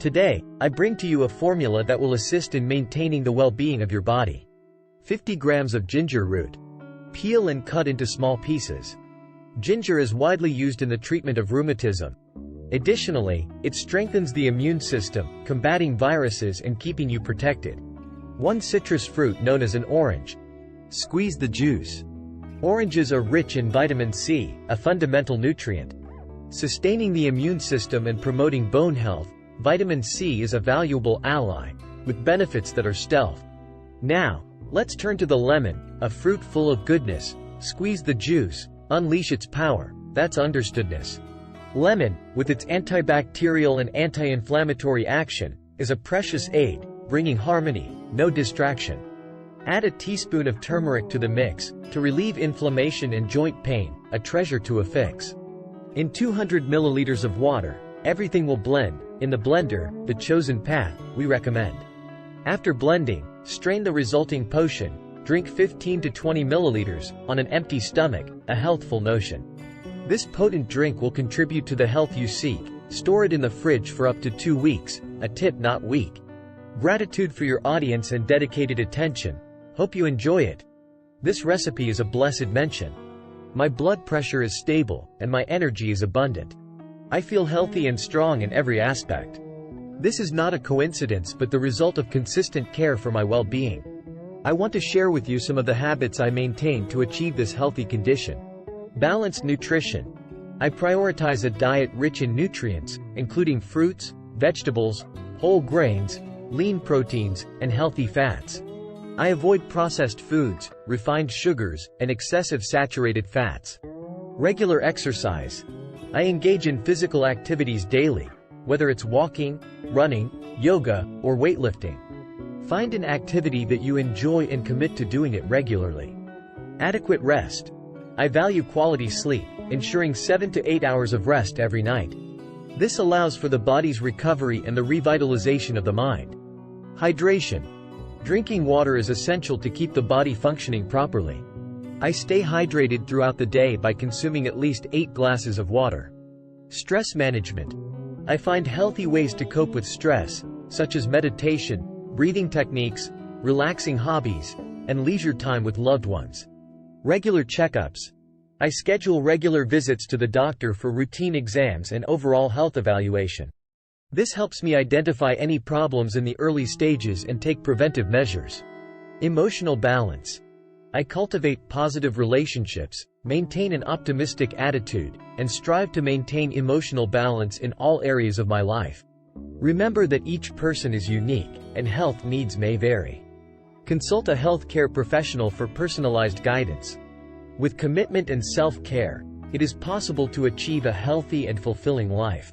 Today, I bring to you a formula that will assist in maintaining the well-being of your body. 50 grams of ginger root. Peel and cut into small pieces. Ginger is widely used in the treatment of rheumatism. Additionally, it strengthens the immune system, combating viruses and keeping you protected. 1 citrus fruit known as an orange. Squeeze the juice. Oranges are rich in vitamin C, a fundamental nutrient. Sustaining the immune system and promoting bone health, vitamin C is a valuable ally, with benefits that are stealth. Now, let's turn to the lemon, a fruit full of goodness. Squeeze the juice, unleash its power, that's understoodness. Lemon, with its antibacterial and anti-inflammatory action, is a precious aid, bringing harmony, no distraction. Add a teaspoon of turmeric to the mix, to relieve inflammation and joint pain, a treasure to affix. In 200 milliliters of water, everything will blend. In the blender, the chosen path, we recommend. After blending, strain the resulting potion, drink 15 to 20 milliliters, on an empty stomach, a healthful notion. This potent drink will contribute to the health you seek. Store it in the fridge for up to 2 weeks, a tip not weak. Gratitude for your audience and dedicated attention. Hope you enjoy it. This recipe is a blessed mention. My blood pressure is stable, and my energy is abundant. I feel healthy and strong in every aspect. This is not a coincidence but the result of consistent care for my well-being. I want to share with you some of the habits I maintain to achieve this healthy condition. Balanced nutrition. I prioritize a diet rich in nutrients, including fruits, vegetables, whole grains, lean proteins, and healthy fats. I avoid processed foods, refined sugars, and excessive saturated fats. Regular exercise. I engage in physical activities daily, whether it's walking, running, yoga, or weightlifting. Find an activity that you enjoy and commit to doing it regularly. Adequate rest. I value quality sleep, ensuring 7 to 8 hours of rest every night. This allows for the body's recovery and the revitalization of the mind. Hydration. Drinking water is essential to keep the body functioning properly. I stay hydrated throughout the day by consuming at least 8 glasses of water. Stress management. I find healthy ways to cope with stress, such as meditation, breathing techniques, relaxing hobbies, and leisure time with loved ones. Regular checkups. I schedule regular visits to the doctor for routine exams and overall health evaluation. This helps me identify any problems in the early stages and take preventive measures. Emotional balance. I cultivate positive relationships, maintain an optimistic attitude, and strive to maintain emotional balance in all areas of my life. Remember that each person is unique, and health needs may vary. Consult a healthcare professional for personalized guidance. With commitment and self-care, it is possible to achieve a healthy and fulfilling life.